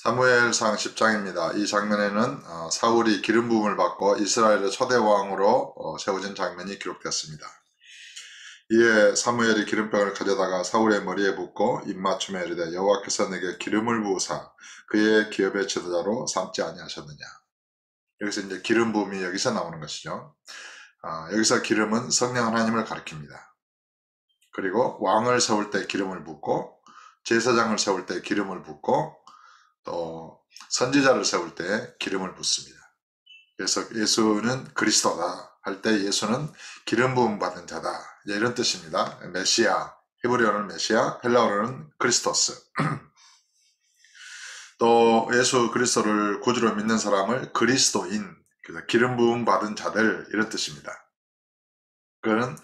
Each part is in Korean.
사무엘상 10장입니다. 이 장면에는 사울이 기름 부음을 받고 이스라엘의 초대 왕으로 세워진 장면이 기록되었습니다. 이에 사무엘이 기름병을 가져다가 사울의 머리에 붓고 입맞춤에 이르되 여호와께서 내게 기름을 부으사 그의 기업의 지도자로 삼지 아니하셨느냐. 여기서 이제 기름 부음이 여기서 나오는 것이죠. 여기서 기름은 성령 하나님을 가리킵니다. 그리고 왕을 세울 때 기름을 붓고 제사장을 세울 때 기름을 붓고 또 선지자를 세울 때 기름을 붓습니다. 그래서 예수는 그리스도다 할 때 예수는 기름 부음 받은 자다 이런 뜻입니다. 메시아, 히브리어는 메시아, 헬라어로는 크리스토스. 또 예수 그리스도를 구주로 믿는 사람을 그리스도인, 그래서 기름 부음 받은 자들 이런 뜻입니다. 그는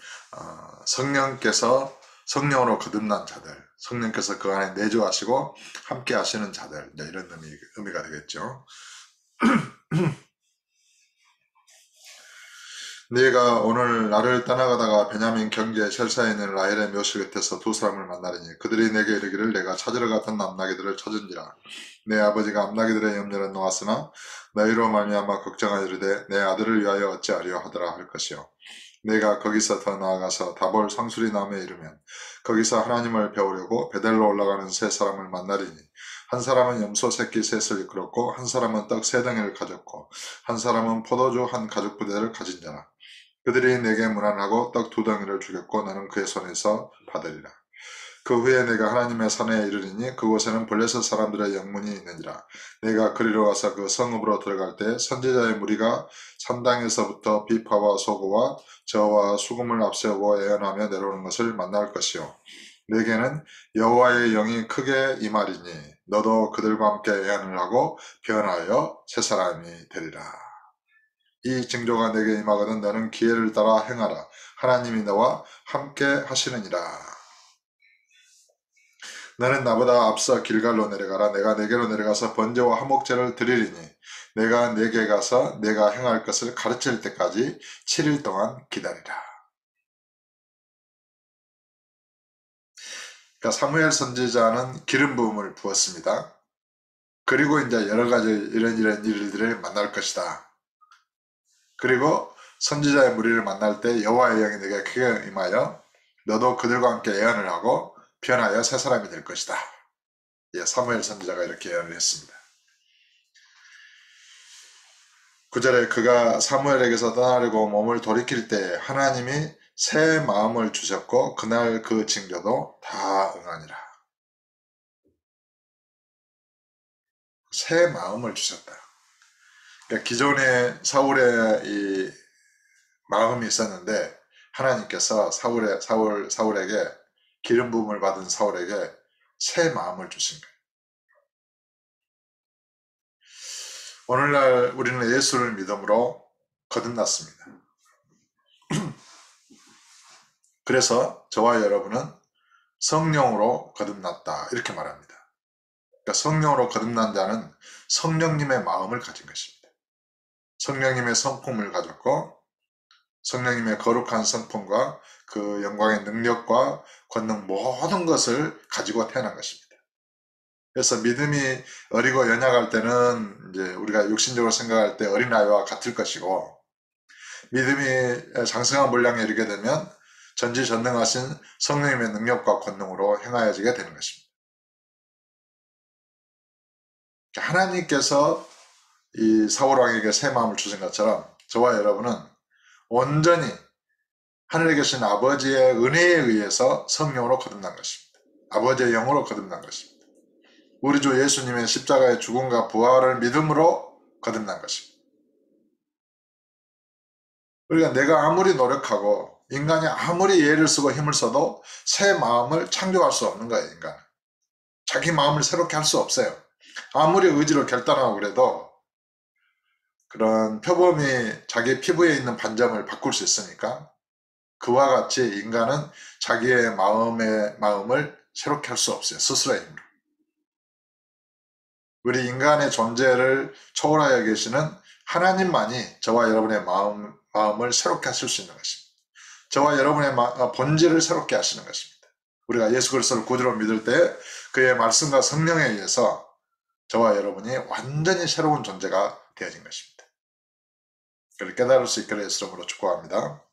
성령께서 성령으로 거듭난 자들, 성령께서 그 안에 내주하시고 함께 하시는 자들 이런 의미가 되겠죠. 네가 오늘 나를 떠나가다가 베냐민 경계 셀사에 있는 라헬의 묘실 곁에서 두 사람을 만나리니 그들이 내게 이르기를 내가 찾으러 갔던 암나기들을 찾은지라. 내 아버지가 암나기들의 염려를 놓았으나 너희로 말미암아 걱정하여 이르되 내 아들을 위하여 어찌하려 하더라 할 것이요. 내가 거기서 더 나아가서 다볼 상수리 나무에 이르면 거기서 하나님을 배우려고 베델로 올라가는 세 사람을 만나리니 한 사람은 염소 새끼 셋을 이끌었고 한 사람은 떡 세 덩이를 가졌고 한 사람은 포도주 한 가죽 부대를 가진 자라. 그들이 내게 문안하고 떡 두 덩이를 주겠고 너는 그의 손에서 받으리라. 그 후에 내가 하나님의 산에 이르리니 그곳에는 블레셋 사람들의 영문이 있느니라. 내가 그리로 와서 그 성읍으로 들어갈 때 선지자의 무리가 산당에서부터 비파와 소고와 저와 수금을 앞세우고 예언하며 내려오는 것을 만날 것이요. 내게는 여호와의 영이 크게 임하리니 너도 그들과 함께 예언을 하고 변하여 새 사람이 되리라. 이 징조가 내게 임하거든 너는 기회를 따라 행하라. 하나님이 너와 함께 하시느니라. 너는 나보다 앞서 길갈로 내려가라. 내가 내게로 내려가서 번제와 화목제를 드리리니 내가 내게 가서 내가 행할 것을 가르칠 때까지 7일 동안 기다리라. 그러니까 사무엘 선지자는 기름 부음을 부었습니다. 그리고 이제 여러 가지 이런 일들을 만날 것이다. 그리고 선지자의 무리를 만날 때 여호와의 영이 내게 크게 임하여 너도 그들과 함께 예언을 하고 변하여 새 사람이 될 것이다. 예, 사무엘 선지자가 이렇게 예언을 했습니다. 9절에 그가 사무엘에게서 떠나려고 몸을 돌이킬 때 하나님이 새 마음을 주셨고 그날 그 징조도 다 응하니라. 새 마음을 주셨다. 그러니까 기존에 사울의 이 마음이 있었는데 하나님께서 사울에게 기름 부음을 받은 사울에게 새 마음을 주신 거예요. 오늘날 우리는 예수를 믿음으로 거듭났습니다. 그래서 저와 여러분은 성령으로 거듭났다 이렇게 말합니다. 그러니까 성령으로 거듭난 자는 성령님의 마음을 가진 것입니다. 성령님의 성품을 가졌고 성령님의 거룩한 성품과 그 영광의 능력과 권능 모든 것을 가지고 태어난 것입니다. 그래서 믿음이 어리고 연약할 때는 이제 우리가 육신적으로 생각할 때 어린아이와 같을 것이고 믿음이 장성한 분량에 이르게 되면 전지전능하신 성령님의 능력과 권능으로 행하여지게 되는 것입니다. 하나님께서 이 사울왕에게 새 마음을 주신 것처럼 저와 여러분은 온전히 하늘에 계신 아버지의 은혜에 의해서 성령으로 거듭난 것입니다. 아버지의 영으로 거듭난 것입니다. 우리 주 예수님의 십자가의 죽음과 부활을 믿음으로 거듭난 것입니다. 그러니까 내가 아무리 노력하고 인간이 아무리 예를 쓰고 힘을 써도 새 마음을 창조할 수 없는 거예요. 인간은. 자기 마음을 새롭게 할 수 없어요. 아무리 의지로 결단하고 그래도 그런 표범이 자기 피부에 있는 반점을 바꿀 수 있으니까 그와 같이 인간은 자기의 마음을 새롭게 할 수 없어요. 스스로의 힘으로. 우리 인간의 존재를 초월하여 계시는 하나님만이 저와 여러분의 마음을 새롭게 하실 수 있는 것입니다. 저와 여러분의 본질을 새롭게 하시는 것입니다. 우리가 예수 그리스도를 구주로 믿을 때 그의 말씀과 성령에 의해서 저와 여러분이 완전히 새로운 존재가 되어진 것입니다. 그를 깨달을 수 있기를 예수님으로 축복합니다.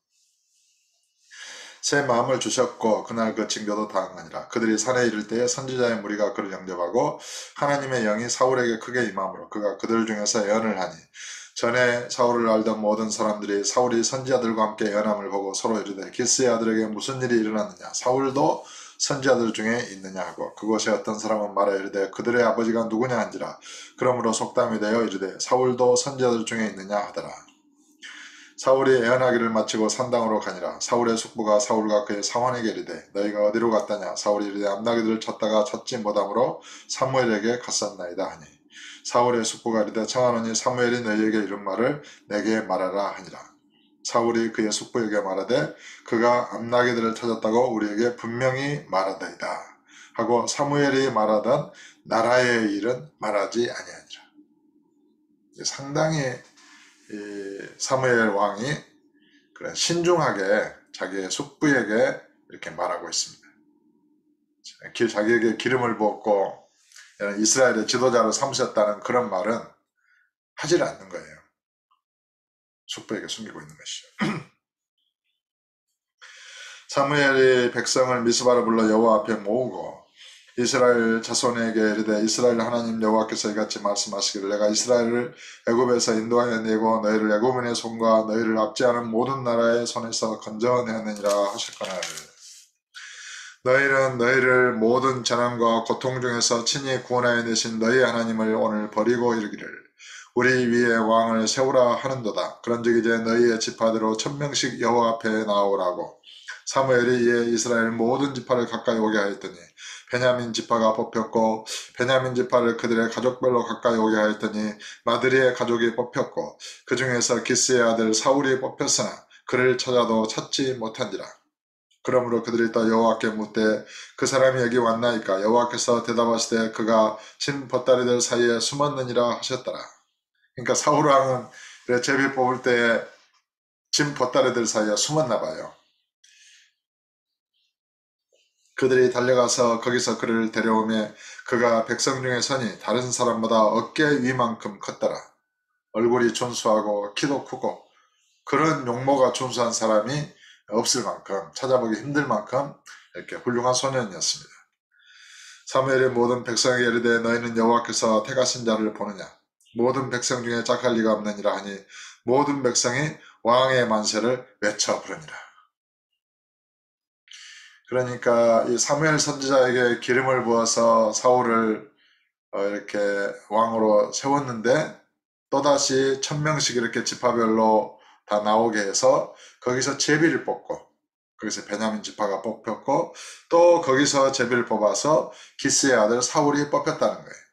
새 마음을 주셨고 그날 그 징조도 다응하니라. 그들이 산에 이를 때에 선지자의 무리가 그를 영접하고 하나님의 영이 사울에게 크게 임함으로 그가 그들 중에서 예언을 하니 전에 사울을 알던 모든 사람들이 사울이 선지자들과 함께 예언함을 보고 서로 이르되 기스의 아들에게 무슨 일이 일어났느냐 사울도 선지자들 중에 있느냐 하고 그곳에 어떤 사람은 말하여 이르되 그들의 아버지가 누구냐 한지라. 그러므로 속담이 되어 이르되 사울도 선지자들 중에 있느냐 하더라. 사울이 애언하기를 마치고 산당으로 가니라. 사울의 숙부가 사울과 그의 사환에게 이르되 너희가 어디로 갔다냐. 사울이 이르되 암나기들을 찾다가 찾지 못함으로 사무엘에게 갔었나이다 하니 사울의 숙부가 이르되 청하노니 사무엘이 너희에게 이른 말을 내게 말하라 하니라. 사울이 그의 숙부에게 말하되 그가 암나기들을 찾았다고 우리에게 분명히 말하더이다 하고 사무엘이 말하던 나라의 일은 말하지 아니하니라. 상당히 사무엘 왕이 신중하게 자기의 숙부에게 이렇게 말하고 있습니다. 자기에게 기름을 부었고 이스라엘의 지도자로 삼으셨다는 그런 말은 하질 않는 거예요. 숙부에게 숨기고 있는 것이죠. 사무엘이 백성을 미스바로 불러 여호와 앞에 모으고 이스라엘 자손에게 이르되 이스라엘 하나님 여호와께서 이같이 말씀하시기를 내가 이스라엘을 애굽에서 인도하여 내고 너희를 애굽인의 손과 너희를 압제하는 모든 나라의 손에서 건져내느니라 하셨거늘 너희는 너희를 모든 재난과 고통 중에서 친히 구원하여 내신 너희 하나님을 오늘 버리고 이르기를 우리 위에 왕을 세우라 하는도다. 그런즉 이제 너희의 지파대로 1000명씩 여호와 앞에 나오라고. 사무엘이 이에 이스라엘 모든 지파를 가까이 오게 하였더니 베냐민 지파가 뽑혔고 베냐민 지파를 그들의 가족별로 가까이 오게 하였더니 마드리의 가족이 뽑혔고 그 중에서 기스의 아들 사울이 뽑혔으나 그를 찾아도 찾지 못한지라. 그러므로 그들이 또 여호와께 묻되 그 사람이 여기 왔나이까. 여호와께서 대답하시되 그가 진 보따리들 사이에 숨었느니라 하셨더라. 그러니까 사울 왕은 제비 뽑을 때에 진 보따리들 사이에 숨었나 봐요. 그들이 달려가서 거기서 그를 데려오매 그가 백성 중에 서니 다른 사람보다 어깨 위만큼 컸더라. 얼굴이 준수하고 키도 크고 그런 용모가 준수한 사람이 없을 만큼 찾아보기 힘들 만큼 이렇게 훌륭한 소년이었습니다. 사무엘이 모든 백성에게 이르되 너희는 여호와께서 택하신 자를 보느냐. 모든 백성 중에 짝할 리가 없느니라 하니 모든 백성이 왕의 만세를 외쳐 부르니라. 그러니까 이 사무엘 선지자에게 기름을 부어서 사울을 이렇게 왕으로 세웠는데 또다시 1000명씩 이렇게 지파별로 다 나오게 해서 거기서 제비를 뽑고 거기서 베냐민 지파가 뽑혔고 또 거기서 제비를 뽑아서 기스의 아들 사울이 뽑혔다는 거예요.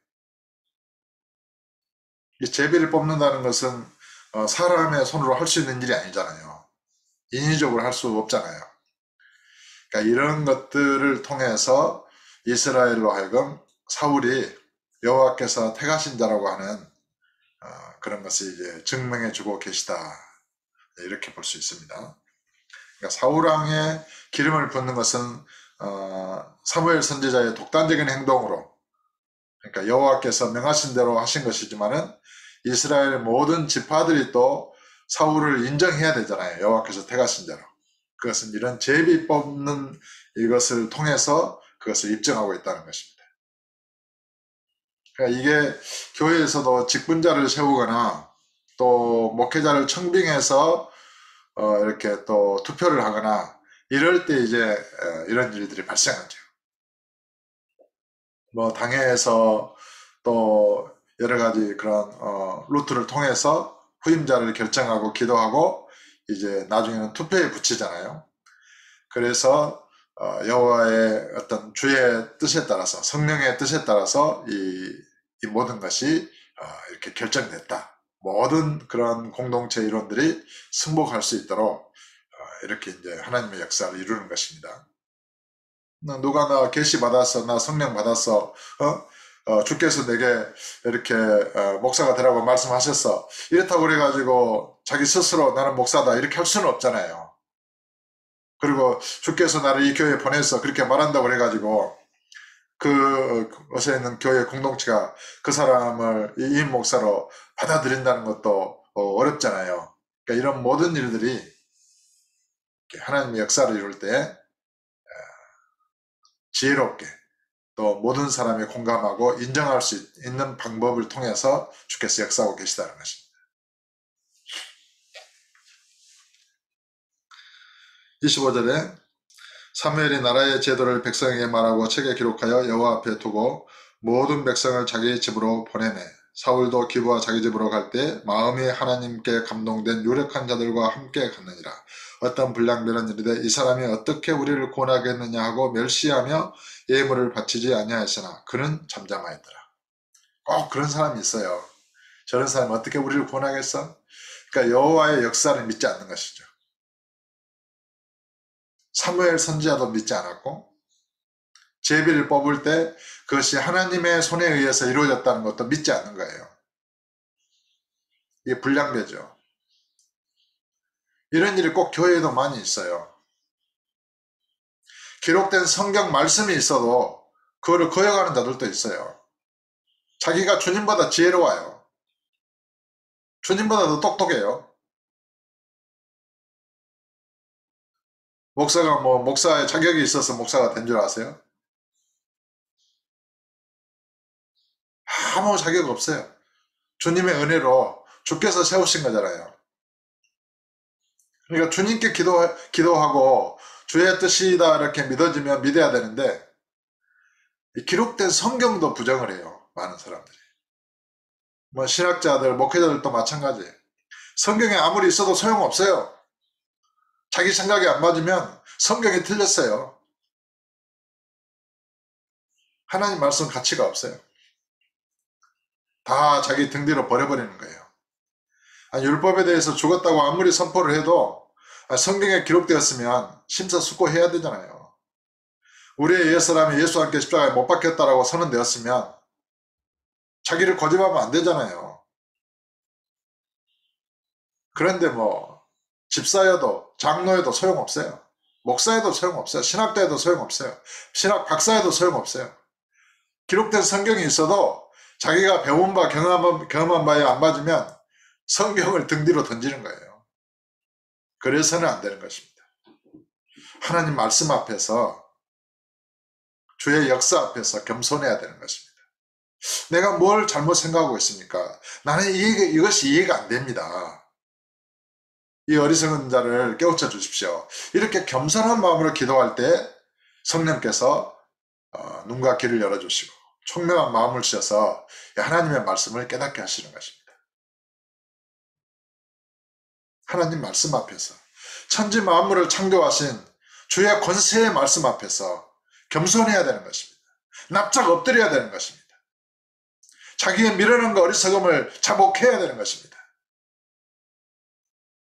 이 제비를 뽑는다는 것은 사람의 손으로 할 수 있는 일이 아니잖아요. 인위적으로 할 수 없잖아요. 그러니까 이런 것들을 통해서 이스라엘로 하여금 사울이 여호와께서 택하신 자라고 하는 그런 것을 이제 증명해 주고 계시다. 이렇게 볼 수 있습니다. 그러니까 사울 왕의 기름을 붓는 것은 사무엘 선지자의 독단적인 행동으로 그러니까 여호와께서 명하신 대로 하신 것이지만은 이스라엘 모든 지파들이 또 사울을 인정해야 되잖아요. 여호와께서 택하신 자로. 그것은 이런 제비 뽑는 이것을 통해서 그것을 입증하고 있다는 것입니다. 그러니까 이게 교회에서도 직분자를 세우거나 또 목회자를 청빙해서 이렇게 또 투표를 하거나 이럴 때 이제 이런 일들이 발생하죠. 뭐 당회에서 또 여러 가지 그런 루트를 통해서 후임자를 결정하고 기도하고 이제 나중에는 투표에 붙이잖아요. 그래서 여호와의 어떤 주의 뜻에 따라서 성령의 뜻에 따라서 이 모든 것이 이렇게 결정됐다. 모든 그런 공동체 이론들이 승복할 수 있도록 이렇게 이제 하나님의 역사를 이루는 것입니다. 누가 나 계시 받았어, 나 성령 받았어, 주께서 내게 이렇게 목사가 되라고 말씀하셨어. 이렇다고 그래가지고 자기 스스로 나는 목사다 이렇게 할 수는 없잖아요. 그리고 주께서 나를 이 교회에 보냈어 그렇게 말한다고 그래가지고 그것에 있는 교회 공동체가 그 사람을 이임 목사로 받아들인다는 것도 어렵잖아요. 그러니까 이런 모든 일들이 하나님의 역사를 이룰 때 지혜롭게 또 모든 사람이 공감하고 인정할 수 있는 방법을 통해서 주께서 역사하고 계시다는 것입니다. 25절에 사무엘이 나라의 제도를 백성에게 말하고 책에 기록하여 여호와 앞에 두고 모든 백성을 자기 집으로 보내매 사울도 기브와 자기 집으로 갈 때 마음이 하나님께 감동된 유력한 자들과 함께 갔느니라. 어떤 불량배는 이르되 이 사람이 어떻게 우리를 구원하겠느냐 하고 멸시하며 예물을 바치지 아니하였으나 그는 잠잠하였더라. 꼭 그런 사람이 있어요. 저런 사람이 어떻게 우리를 구원하겠어? 그러니까 여호와의 역사를 믿지 않는 것이죠. 사무엘 선지자도 믿지 않았고 제비를 뽑을 때 그것이 하나님의 손에 의해서 이루어졌다는 것도 믿지 않는 거예요. 이게 불량배죠. 이런 일이 꼭 교회에도 많이 있어요. 기록된 성경 말씀이 있어도 그거를 거역하는 자들도 있어요. 자기가 주님보다 지혜로워요. 주님보다 더 똑똑해요. 목사가 목사의 자격이 있어서 목사가 된 줄 아세요? 아무 자격 없어요. 주님의 은혜로 주께서 세우신 거잖아요. 그러니까 주님께 기도하고 주의 뜻이다 이렇게 믿어지면 믿어야 되는데 기록된 성경도 부정을 해요. 많은 사람들이. 신학자들, 목회자들도 마찬가지예요. 성경에 아무리 있어도 소용없어요. 자기 생각이 안 맞으면 성경이 틀렸어요. 하나님 말씀 가치가 없어요. 다 자기 등 뒤로 버려버리는 거예요. 율법에 대해서 죽었다고 아무리 선포를 해도 성경에 기록되었으면 심사숙고해야 되잖아요. 우리의 옛사람이 예수와 함께 십자가에 못 박혔다라고 선언되었으면 자기를 고집하면 안 되잖아요. 그런데 집사여도 장로여도 소용없어요. 목사여도 소용없어요. 신학자여도 소용없어요. 신학 박사여도 소용없어요. 기록된 성경이 있어도 자기가 배운 바 경험한 바에 안 맞으면 성경을 등 뒤로 던지는 거예요. 그래서는 안 되는 것입니다. 하나님 말씀 앞에서 주의 역사 앞에서 겸손해야 되는 것입니다. 내가 뭘 잘못 생각하고 있습니까? 나는 이것이 이해가 안 됩니다. 이 어리석은 자를 깨우쳐 주십시오. 이렇게 겸손한 마음으로 기도할 때 성령께서 눈과 귀를 열어주시고 총명한 마음을 주셔서 하나님의 말씀을 깨닫게 하시는 것입니다. 하나님 말씀 앞에서 천지 만물을 창조하신 주의 권세의 말씀 앞에서 겸손해야 되는 것입니다. 납작 엎드려야 되는 것입니다. 자기의 미련함과 어리석음을 자복해야 되는 것입니다.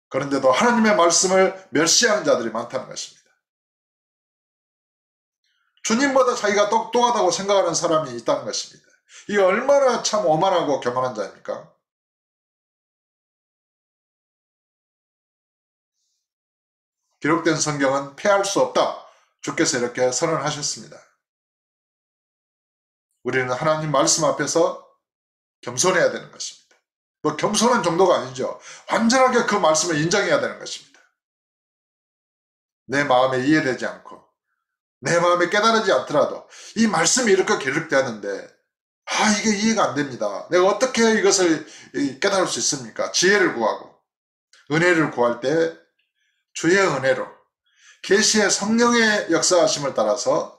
그런데도 하나님의 말씀을 멸시하는 자들이 많다는 것입니다. 주님보다 자기가 똑똑하다고 생각하는 사람이 있다는 것입니다. 이게 얼마나 참 오만하고 교만한 자입니까? 기록된 성경은 폐할 수 없다. 주께서 이렇게 선언하셨습니다. 우리는 하나님 말씀 앞에서 겸손해야 되는 것입니다. 겸손한 정도가 아니죠. 완전하게 그 말씀을 인정해야 되는 것입니다. 내 마음에 이해되지 않고 내 마음에 깨달지 않더라도 이 말씀이 이렇게 기록되었는데 이게 이해가 안 됩니다. 내가 어떻게 이것을 깨달을 수 있습니까? 지혜를 구하고 은혜를 구할 때 주의 은혜로 계시의 성령의 역사하심을 따라서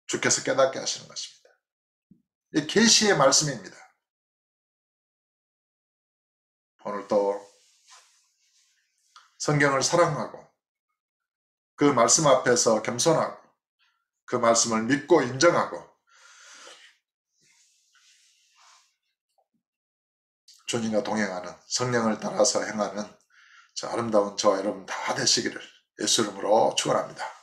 주께서 깨닫게 하시는 것입니다. 이 계시의 말씀입니다. 오늘도 성경을 사랑하고 그 말씀 앞에서 겸손하고 그 말씀을 믿고 인정하고 주님과 동행하는 성령을 따라서 행하는 아름다운 저와 여러분 다 되시기를 예수 이름으로 축원합니다.